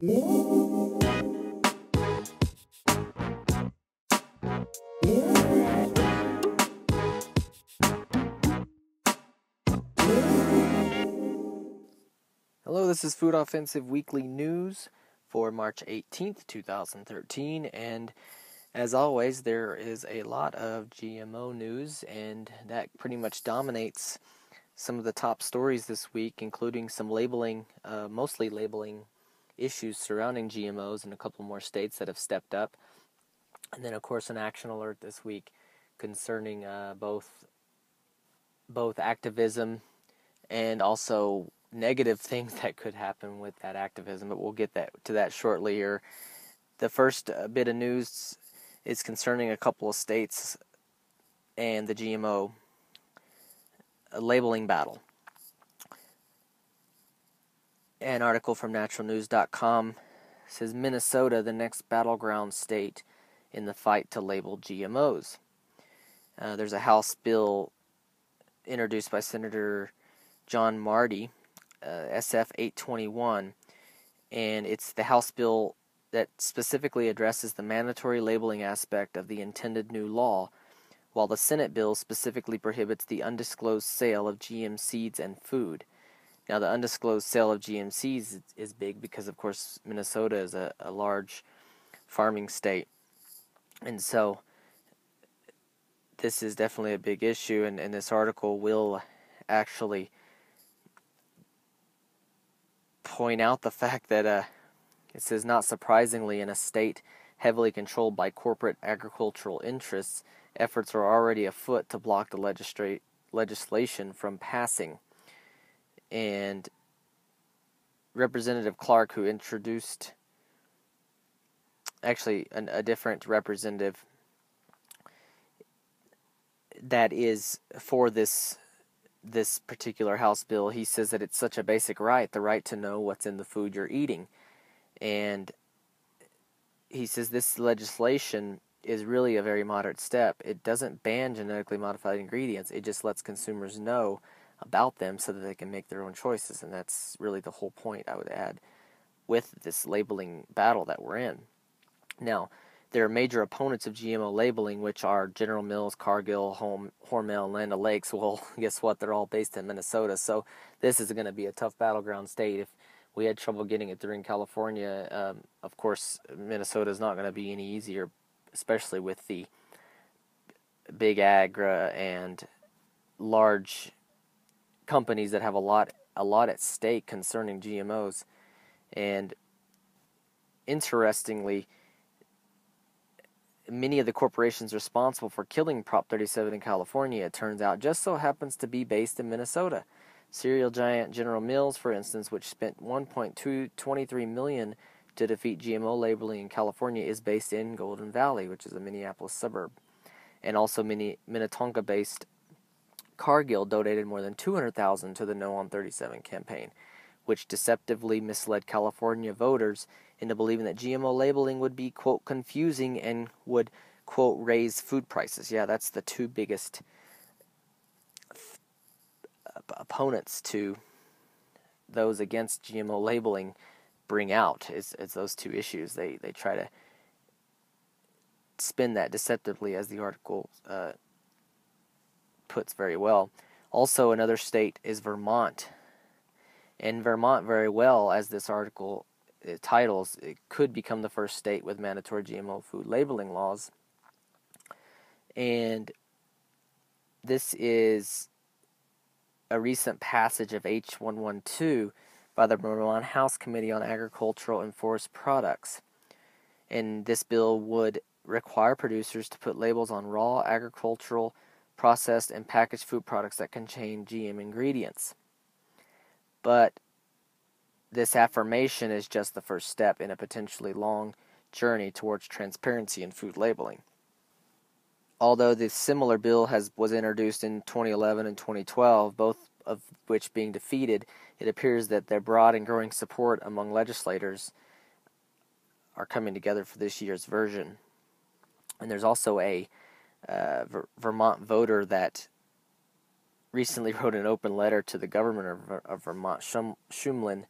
Hello, this is Food Offensive Weekly News for March 18th, 2013, and as always, there is a lot of GMO news, and that pretty much dominates some of the top stories this week, including some labeling, mostly labeling issues surrounding GMOs in a couple more states that have stepped up, and then of course an action alert this week concerning both activism and also negative things that could happen with that activism, but we'll get to that shortly here. The first bit of news is concerning a couple of states and the GMO labeling battle. An article from naturalnews.com says Minnesota, the next battleground state in the fight to label GMOs. There's a House bill introduced by Senator John Marty, SF 821, and it's the House bill that specifically addresses the mandatory labeling aspect of the intended new law, while the Senate bill specifically prohibits the undisclosed sale of GM seeds and food. Now, the undisclosed sale of GM seeds is big because, of course, Minnesota is a large farming state, and so this is definitely a big issue, and this article will actually point out the fact that it says, not surprisingly, in a state heavily controlled by corporate agricultural interests, efforts are already afoot to block the legislation from passing. And Representative Clark, who introduced, actually a different representative that is for this particular House bill, he says that it's such a basic right, the right to know what's in the food you're eating. And he says this legislation is really a very moderate step. It doesn't ban genetically modified ingredients. It just lets consumers know about them so that they can make their own choices. And that's really the whole point, I would add, with this labeling battle that we're in. Now, there are major opponents of GMO labeling, which are General Mills, Cargill, Hormel, and Land O'Lakes. Well, guess what? They're all based in Minnesota. So this is going to be a tough battleground state. If we had trouble getting it through in California, of course, Minnesota is not going to be any easier, especially with the big ag and large companies that have a lot at stake concerning GMOs. And interestingly, many of the corporations responsible for killing Prop 37 in California, it turns out, just so happens to be based in Minnesota. Cereal giant General Mills, for instance, which spent $1.23 million to defeat GMO labeling in California, is based in Golden Valley, which is a Minneapolis suburb. And also Minnetonka-based Cargill donated more than $200,000 to the No on 37 campaign, which deceptively misled California voters into believing that GMO labeling would be, quote, confusing and would, quote, raise food prices. Yeah, that's the two biggest opponents to those against GMO labeling bring out is those two issues. They try to spin that deceptively, as the article puts very well. Also, another state is Vermont. And Vermont, very well, as this article titles, it could become the first state with mandatory GMO food labeling laws. And this is a recent passage of H112 by the Vermont House Committee on Agricultural and Forest Products. And this bill would require producers to put labels on raw agricultural, processed, and packaged food products that contain GM ingredients. But this affirmation is just the first step in a potentially long journey towards transparency in food labeling. Although the similar bill was introduced in 2011 and 2012, both of which being defeated, it appears that their broad and growing support among legislators are coming together for this year's version. And there's also a Vermont voter that recently wrote an open letter to the governor of Vermont, Shumlin,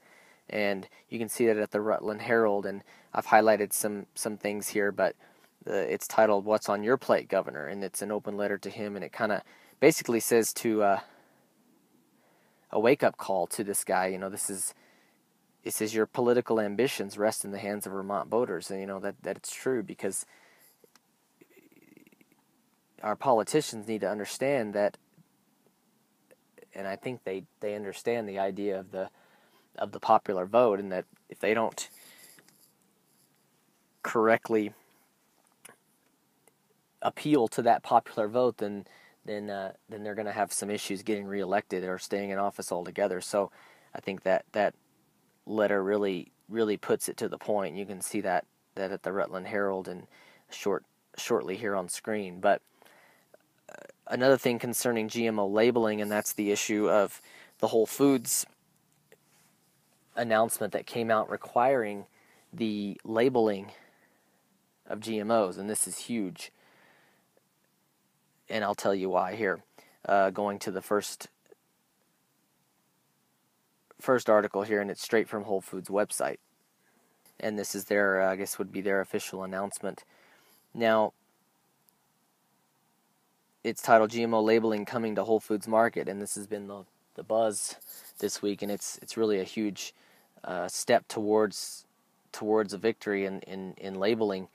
And you can see that at the Rutland Herald, and I've highlighted some things here, but it's titled "What's on Your Plate, Governor?" and it's an open letter to him, and it kind of basically says to a wake-up call to this guy. It says your political ambitions rest in the hands of Vermont voters, and that it's true, because our politicians need to understand that, and I think they understand the idea of the popular vote, and that if they don't correctly appeal to that popular vote, then they're going to have some issues getting reelected or staying in office altogether. So I think that letter really puts it to the point. You can see that at the Rutland Herald and shortly here on screen. But another thing concerning GMO labeling, and that's the issue of the Whole Foods announcement that came out requiring the labeling of GMOs, and this is huge. And I'll tell you why here. Going to the first article here, and it's straight from Whole Foods website. And this is their, I guess would be their official announcement. Now, it's titled GMO Labeling Coming to Whole Foods Market, and this has been the buzz this week, and it's really a huge step towards a victory in labeling.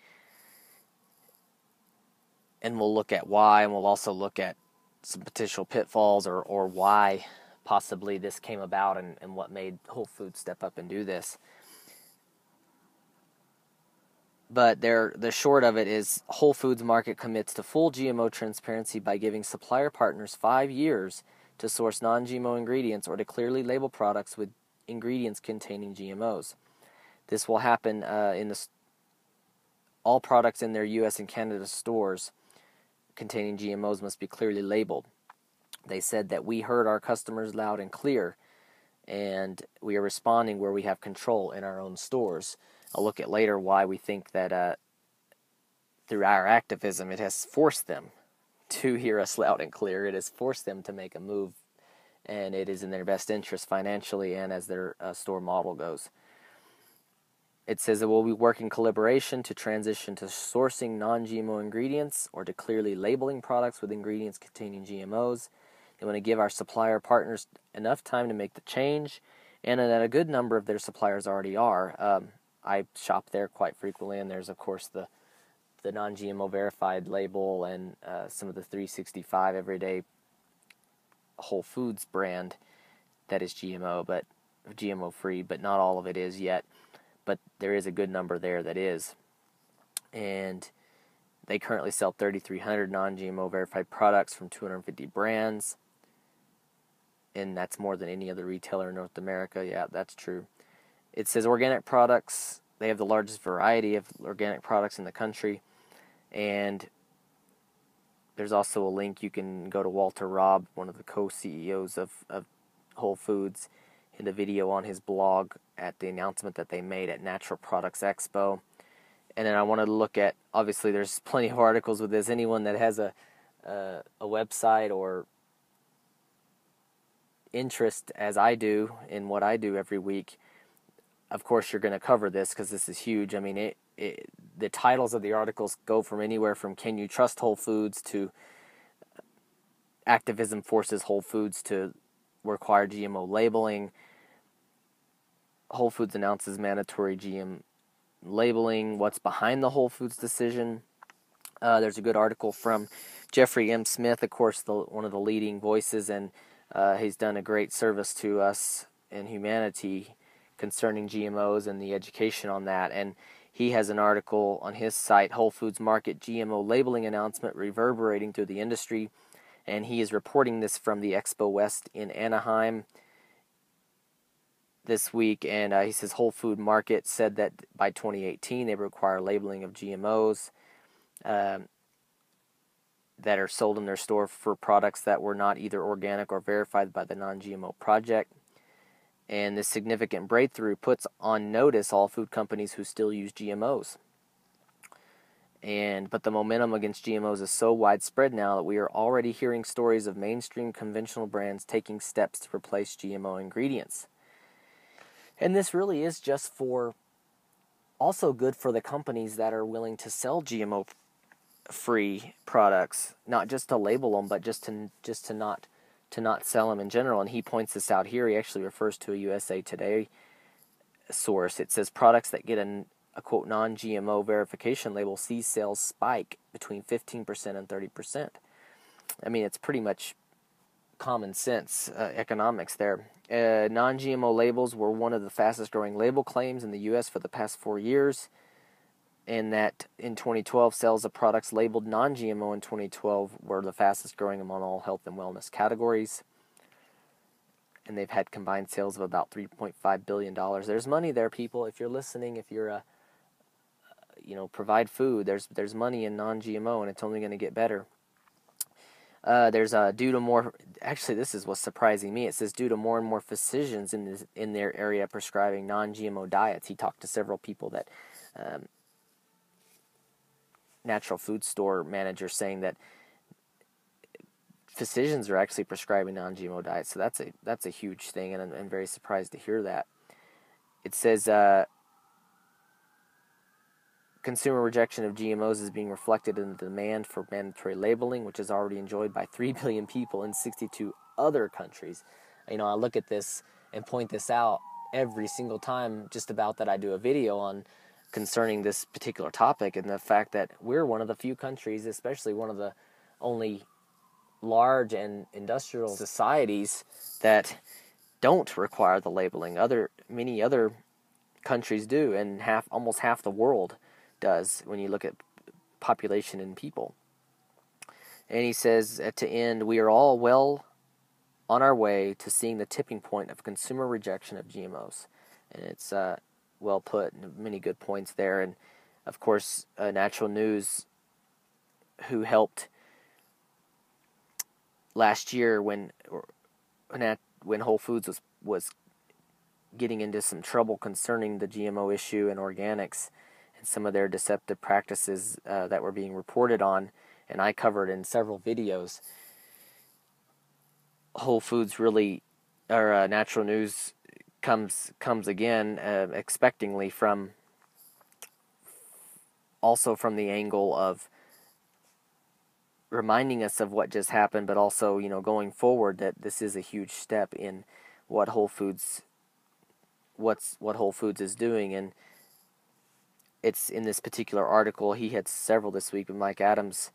And we'll look at why, and we'll also look at some potential pitfalls or why possibly this came about and what made Whole Foods step up and do this. But the short of it is Whole Foods Market commits to full GMO transparency by giving supplier partners 5 years to source non-GMO ingredients or to clearly label products with ingredients containing GMOs. This will happen all products in their U.S. and Canada stores containing GMOs must be clearly labeled. They said that we heard our customers loud and clear, and we are responding where we have control in our own stores. I'll look at later why we think that through our activism it has forced them to hear us loud and clear. It has forced them to make a move, and it is in their best interest financially and as their store model goes. It says that we'll be working collaboration to transition to sourcing non-GMO ingredients or to clearly labeling products with ingredients containing GMOs. They want to give our supplier partners enough time to make the change, and that a good number of their suppliers already are. I shop there quite frequently, and there's, of course, the non-GMO verified label and some of the 365 everyday Whole Foods brand that is GMO-free, but not all of it is yet. But there is a good number there that is. And they currently sell 3,300 non-GMO verified products from 250 brands. And that's more than any other retailer in North America. Yeah, that's true. It says organic products. They have the largest variety of organic products in the country. And there's also a link. You can go to Walter Robb, one of the co-CEOs of Whole Foods, in the video on his blog at the announcement that they made at Natural Products Expo. And then I wanted to look at, obviously there's plenty of articles with this. Anyone that has a website or interest, as I do, in what I do every week, of course you're going to cover this because this is huge. I mean, the titles of the articles go from anywhere from "Can you trust Whole Foods?" to "Activism forces Whole Foods to require GMO labeling." Whole Foods announces mandatory GM labeling. What's behind the Whole Foods decision? There's a good article from Jeffrey M. Smith, of course, one of the leading voices, and he's done a great service to us and humanity concerning GMOs and the education on that. And he has an article on his site, Whole Foods Market GMO Labeling Announcement Reverberating Through the Industry. And he is reporting this from the Expo West in Anaheim this week. And he says Whole Food Market said that by 2018 they require labeling of GMOs that are sold in their store for products that were not either organic or verified by the Non-GMO Project. And this significant breakthrough puts on notice all food companies who still use GMOs. But the momentum against GMOs is so widespread now that we are already hearing stories of mainstream conventional brands taking steps to replace GMO ingredients. And this really is just for, also good for the companies that are willing to sell GMO-free products, not just to label them, but just to not sell them in general. And he points this out here. He actually refers to a USA Today source. It says products that get a quote non-GMO verification label see sales spike between 15% and 30%. I mean, it's pretty much common sense economics there. Non-GMO labels were one of the fastest growing label claims in the U.S. for the past 4 years, and that in 2012, sales of products labeled non-GMO in 2012 were the fastest growing among all health and wellness categories. And they've had combined sales of about $3.5 billion. There's money there, people. If you're listening, if you're provide food, there's money in non-GMO, and it's only going to get better. There's due to more. Actually, this is what's surprising me. It says due to more and more physicians in their area prescribing non-GMO diets. He talked to several people that natural food store managers saying that physicians are actually prescribing non-GMO diets. So that's a huge thing, and I'm very surprised to hear that. It says consumer rejection of GMOs is being reflected in the demand for mandatory labeling, which is already enjoyed by 3 billion people in 62 other countries. I look at this and point this out every single time just about that I do a video on concerning this particular topic, and the fact that we're one of the few countries, especially one of the only large and industrial societies that don't require the labeling. Many other countries do, and almost half the world does when you look at population and people. And he says to end, we are all well on our way to seeing the tipping point of consumer rejection of GMOs. And it's well put, many good points there. And of course, Natural News, who helped last year when Whole Foods was getting into some trouble concerning the GMO issue and organics, some of their deceptive practices that were being reported on, and I covered in several videos. Whole Foods Natural News comes again expectingly also from the angle of reminding us of what just happened, but also going forward that this is a huge step in what Whole Foods is doing. And it's in this particular article. He had several this week, but Mike Adams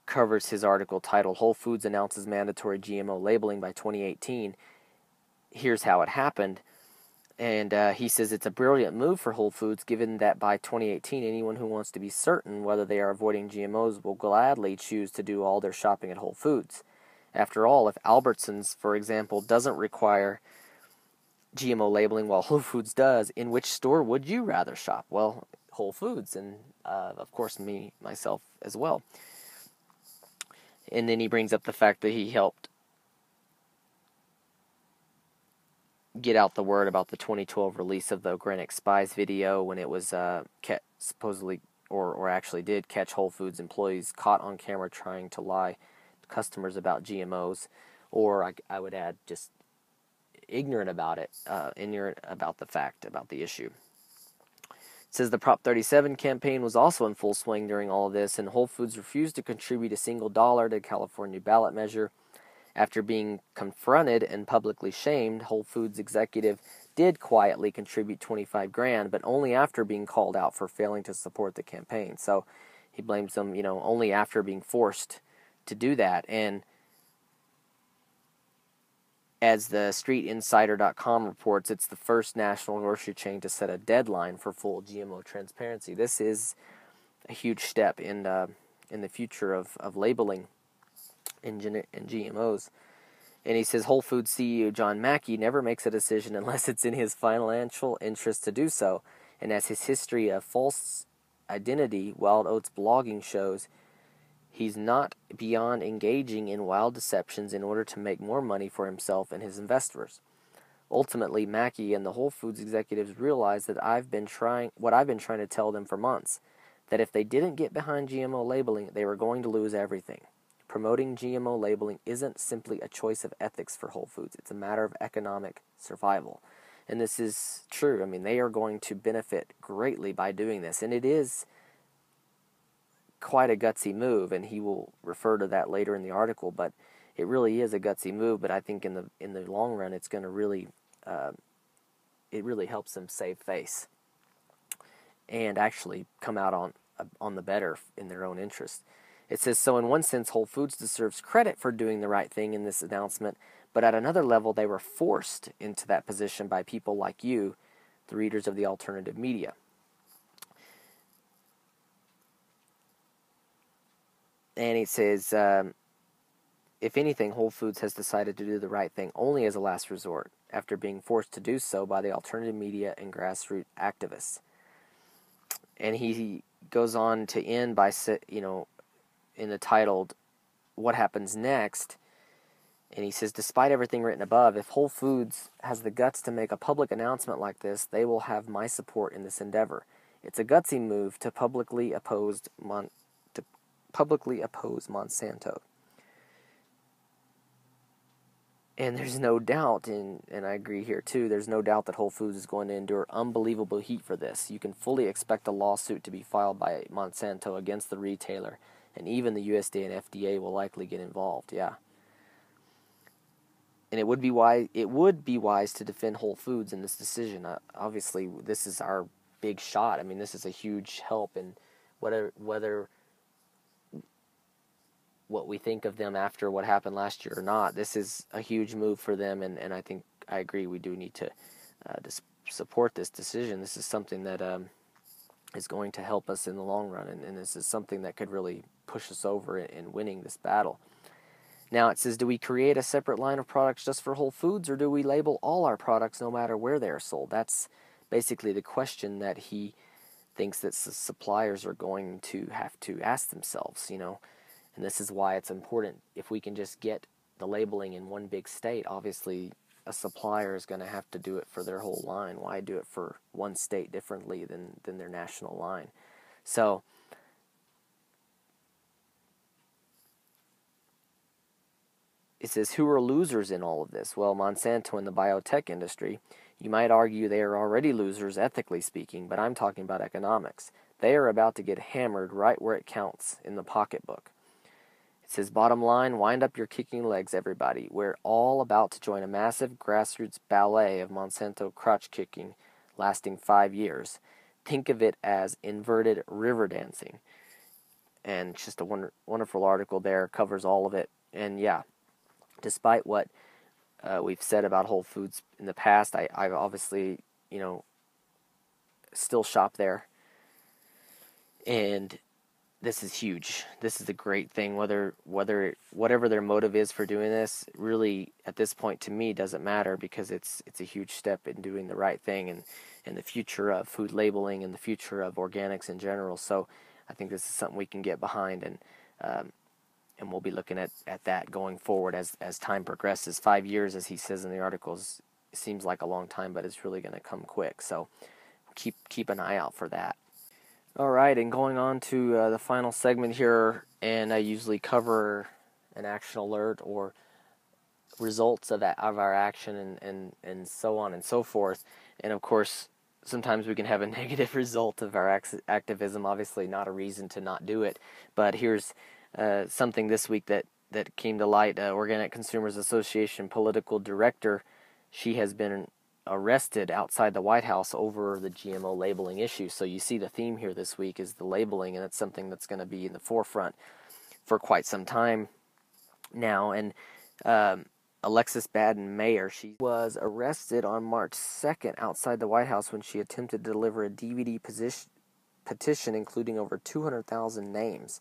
covers his article titled Whole Foods Announces Mandatory GMO Labeling by 2018. Here's how it happened. And he says it's a brilliant move for Whole Foods, given that by 2018, anyone who wants to be certain whether they are avoiding GMOs will gladly choose to do all their shopping at Whole Foods. After all, if Albertsons, for example, doesn't require GMO labeling while Whole Foods does, in which store would you rather shop? Well, Whole Foods, and of course myself as well. And then he brings up the fact that he helped get out the word about the 2012 release of the Organic Spies video, when it was supposedly or actually did catch Whole Foods employees caught on camera trying to lie to customers about GMOs, or I would add just ignorant about the issue. It says the Prop 37 campaign was also in full swing during all of this, and Whole Foods refused to contribute a single dollar to the California ballot measure. After being confronted and publicly shamed, Whole Foods executive did quietly contribute $25,000, but only after being called out for failing to support the campaign. So he blames them, only after being forced to do that. And as the StreetInsider.com reports, it's the first national grocery chain to set a deadline for full GMO transparency. This is a huge step in the future of labeling in GMOs. And he says Whole Foods CEO John Mackey never makes a decision unless it's in his financial interest to do so. And as his history of false identity, Wild Oats blogging shows, he's not beyond engaging in wild deceptions in order to make more money for himself and his investors. Ultimately, Mackey and the Whole Foods executives realized that what I've been trying to tell them for months, that if they didn't get behind GMO labeling, they were going to lose everything. promoting GMO labeling isn't simply a choice of ethics for Whole Foods. It's a matter of economic survival. And this is true. I mean, they are going to benefit greatly by doing this. And it is quite a gutsy move, and he will refer to that later in the article, but it really is a gutsy move. But I think in the long run, it's going to really it really helps them save face and actually come out on the better in their own interest. It says, so in one sense, Whole Foods deserves credit for doing the right thing in this announcement, but at another level, they were forced into that position by people like you, the readers of the alternative media. And it says, if anything, Whole Foods has decided to do the right thing only as a last resort, after being forced to do so by the alternative media and grassroots activists. And he goes on to end by, in the titled, What Happens Next? And he says, despite everything written above, if Whole Foods has the guts to make a public announcement like this, they will have my support in this endeavor. It's a gutsy move to publicly oppose Monsanto. And there's no doubt, and I agree here too, there's no doubt that Whole Foods is going to endure unbelievable heat for this. You can fully expect a lawsuit to be filed by Monsanto against the retailer, and even the USDA and FDA will likely get involved, yeah. And it would be wise to defend Whole Foods in this decision. Obviously, this is our big shot. I mean, this is a huge help in whether what we think of them after what happened last year or not. This is a huge move for them, and I think I agree we do need to support this decision. This is something that is going to help us in the long run, and this is something that could really push us over in winning this battle. Now it says, do we create a separate line of products just for Whole Foods, or do we label all our products no matter where they are sold? That's basically the question that he thinks that suppliers are going to have to ask themselves, And this is why it's important. If we can just get the labeling in one big state, obviously a supplier is going to have to do it for their whole line. Why do it for one state differently than their national line? So it says, who are losers in all of this? Well, Monsanto and the biotech industry. You might argue they are already losers, ethically speaking, but I'm talking about economics. They are about to get hammered right where it counts, in the pocketbook. It says, bottom line, wind up your kicking legs, everybody. We're all about to join a massive grassroots ballet of Monsanto crotch kicking lasting 5 years. Think of it as inverted river dancing. And it's just a wonderful article there, covers all of it. And yeah, despite what we've said about Whole Foods in the past, I obviously, still shop there. And this is huge. This is a great thing. Whatever their motive is for doing this, really at this point to me doesn't matter, because it's a huge step in doing the right thing and the future of food labeling and the future of organics in general. So I think this is something we can get behind, and we'll be looking at that going forward as time progresses. 5 years, as he says in the articles, seems like a long time, but it's really going to come quick. So keep an eye out for that. All right, and going on to the final segment here, and I usually cover an action alert or results of our action and so on and so forth. And of course, sometimes we can have a negative result of our activism. Obviously, not a reason to not do it. But here's something this week that came to light. Organic Consumers Association political director, she has been arrested outside the White House over the GMO labeling issue. So you see the theme here this week is the labeling, and it's something that's going to be in the forefront for quite some time now. And Alexis Baden Mayer, she was arrested on March 2nd outside the White House when she attempted to deliver a DVD petition including over 200,000 names.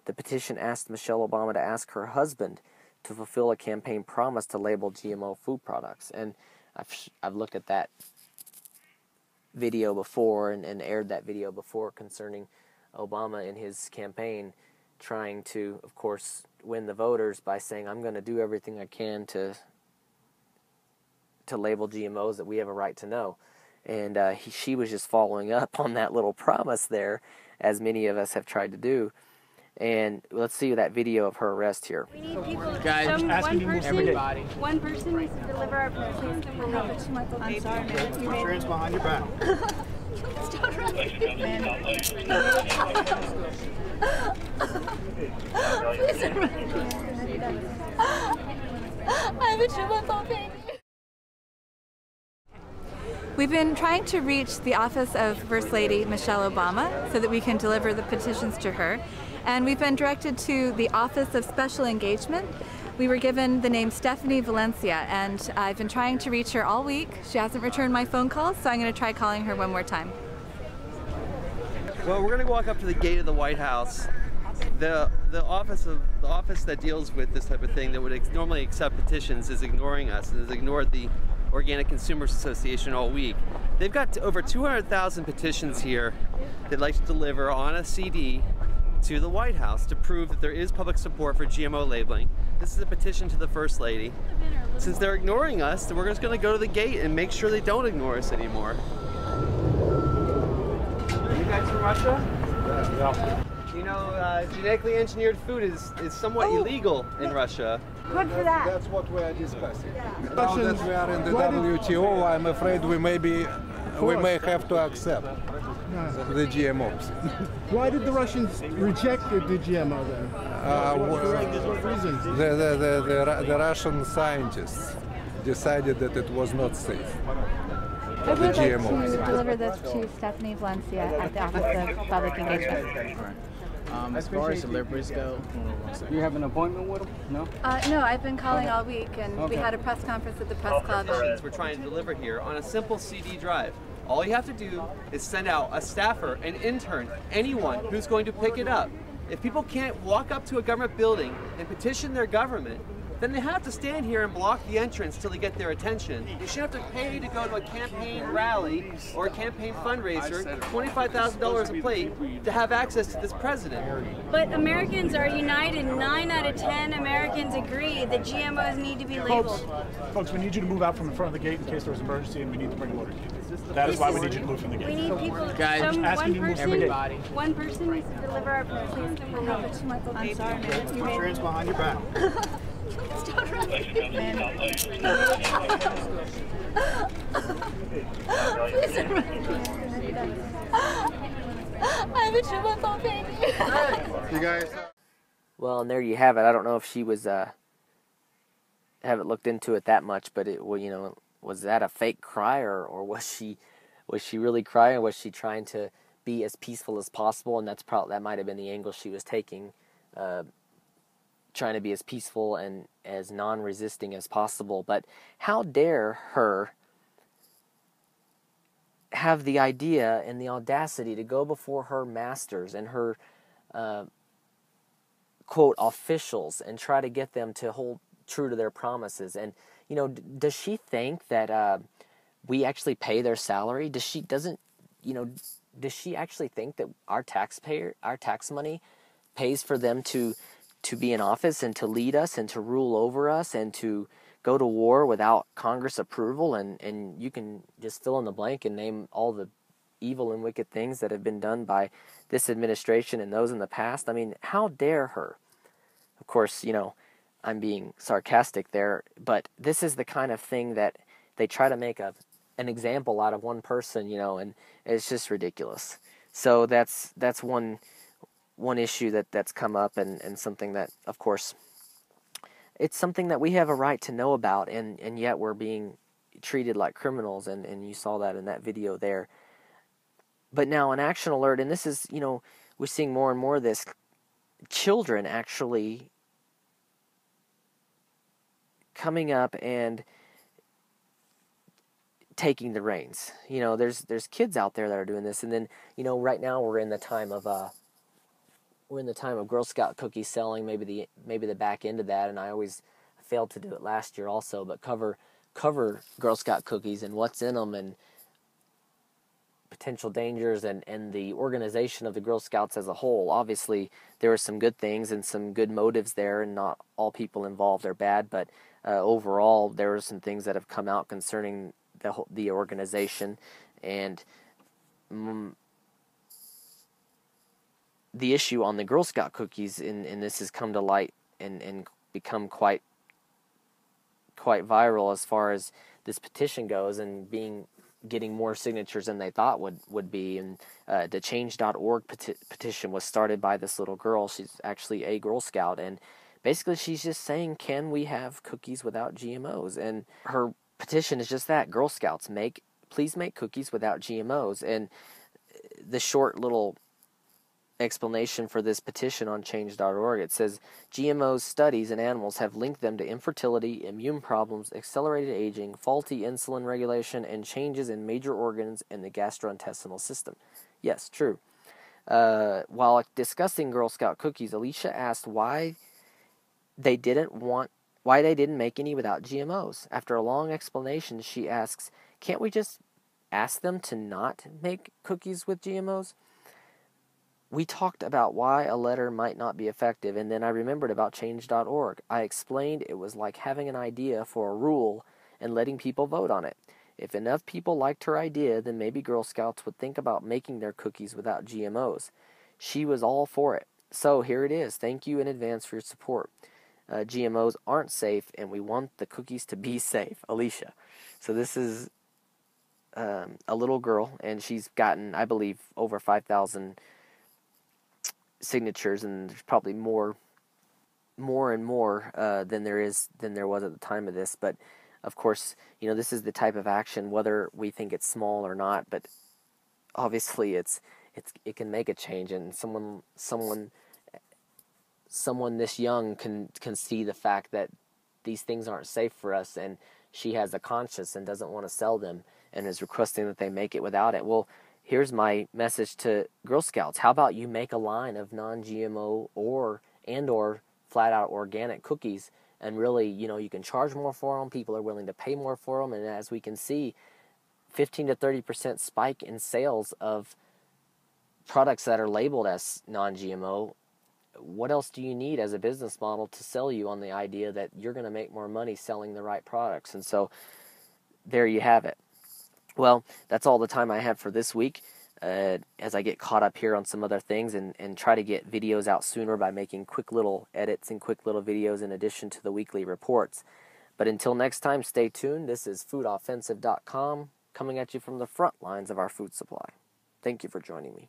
The petition asked Michelle Obama to ask her husband to fulfill a campaign promise to label GMO food products. And I've looked at that video before and aired that video before concerning Obama and his campaign trying to, of course, win the voters by saying, I'm going to do everything I can to label GMOs that we have a right to know. And she was just following up on that little promise there, as many of us have tried to do. And let's see that video of her arrest here. We need people, guys, everybody. One person needs to deliver our petition. We'll have it 2 months old. I'm sorry, man. Put your hands behind your back. Stop running. Please don't run. I have a 2-month-old baby. We've been trying to reach the office of First Lady Michelle Obama so that we can deliver the petitions to her. And we've been directed to the Office of Special Engagement. We were given the name Stephanie Valencia, and I've been trying to reach her all week. She hasn't returned my phone calls, so I'm going to try calling her one more time. Well, we're going to walk up to the gate of the White House. The office that deals with this type of thing, that would normally accept petitions, is ignoring us and has ignored the Organic Consumers Association all week. They've got over 200,000 petitions here they'd like to deliver on a CD to the White House to prove that there is public support for GMO labeling. This is a petition to the First Lady. Since they're ignoring us, then we're just going to go to the gate and make sure they don't ignore us anymore. Are you guys from Russia? Yeah. You know, genetically engineered food is somewhat illegal in Russia. Good for that. That's what we are discussing. Now that we are in the WTO, I'm afraid we may have to accept the GMOs. Why did the Russians reject the GMO then? What reasons? The Russian scientists decided that it was not safe. I would like to deliver this to Stephanie Valencia at the Office of Public Engagement. As far as deliveries go, you have an appointment with them? No? No, I've been calling all week, and we had a press conference at the press club. We're trying to deliver here on a simple CD drive. All you have to do is send out a staffer, an intern, anyone who's going to pick it up. If people can't walk up to a government building and petition their government, then they have to stand here and block the entrance till they get their attention. You shouldn't have to pay to go to a campaign rally or a campaign fundraiser, $25,000 a plate, to have access to this president. But Americans are united. 9 out of 10 Americans agree that GMOs need to be labeled. Folks, we need you to move out from the front of the gate in case there's an emergency and we need to bring water to you. That is why we need you to move from the gate. We need people, guys, everybody. one person needs to deliver our petition. We'll have a 2-month-old baby. I'm sorry, man. Put your hands behind your back. Stop running. Please don't run. I have a 2-month-old baby. You guys. Well, and there you have it. I don't know if she was haven't looked into it that much, but it, well, you know, was that a fake cry, or was she really crying, or was she trying to be as peaceful as possible? And that might have been the angle she was taking, trying to be as peaceful and as non-resisting as possible. But how dare her have the idea and the audacity to go before her masters and her quote officials and try to get them to hold true to their promises. And you know, does she think that we actually pay their salary? Does she actually think that our tax money pays for them to be in office and to lead us and to rule over us and to go to war without Congress approval? And you can just fill in the blank and name all the evil and wicked things that have been done by this administration and those in the past. I mean, how dare her? Of course, you know, I'm being sarcastic there, but this is the kind of thing that they try to make an example out of one person, you know, and it's just ridiculous. So that's one issue that's come up, and something that, of course, it's something that we have a right to know about, and yet we're being treated like criminals, and you saw that in that video there. But now an action alert, and this is, you know, we're seeing more and more of this, children actually coming up and taking the reins. You know, there's kids out there that are doing this, and then, you know, right now we're in the time of Girl Scout cookie selling, maybe the back end of that, and I always failed to do it last year also, but cover Girl Scout cookies and what's in them and potential dangers and the organization of the Girl Scouts as a whole. Obviously, there are some good things and some good motives there, and not all people involved are bad, but overall, there are some things that have come out concerning the organization, and the issue on the Girl Scout cookies, and this has come to light and become quite viral as far as this petition goes, and getting more signatures than they thought would be. And the Change.org petition was started by this little girl. She's actually a Girl Scout, and basically she's just saying, can we have cookies without GMOs? And her petition is just that: Girl Scouts, please make cookies without GMOs. And the short little explanation for this petition on Change.org, it says, GMOs studies in animals have linked them to infertility, immune problems, accelerated aging, faulty insulin regulation, and changes in major organs in the gastrointestinal system. Yes, true. While discussing Girl Scout cookies, Alicia asked why they didn't make any without GMOs. After a long explanation, she asks, can't we just ask them to not make cookies with GMOs? We talked about why a letter might not be effective, and then I remembered about Change.org. I explained it was like having an idea for a rule and letting people vote on it. If enough people liked her idea, then maybe Girl Scouts would think about making their cookies without GMOs. She was all for it. So here it is. Thank you in advance for your support. GMOs aren't safe, and we want the cookies to be safe. Alicia. So this is a little girl, and she's gotten, I believe, over 5,000 signatures, and there's probably more and more than there was at the time of this. But of course, this is the type of action, whether we think it's small or not, but obviously it can make a change, and someone this young can see the fact that these things aren't safe for us, and she has a conscience and doesn't want to sell them and is requesting that they make it without it. Well, here's my message to Girl Scouts. How about you make a line of non-GMO or flat-out organic cookies, and really, you can charge more for them. People are willing to pay more for them, and as we can see, 15 to 30% spike in sales of products that are labeled as non-GMO. What else do you need as a business model to sell you on the idea that you're going to make more money selling the right products? And so there you have it. Well, that's all the time I have for this week, as I get caught up here on some other things and try to get videos out sooner by making quick little edits and quick little videos in addition to the weekly reports. But until next time, stay tuned. This is foodoffensive.com coming at you from the front lines of our food supply. Thank you for joining me.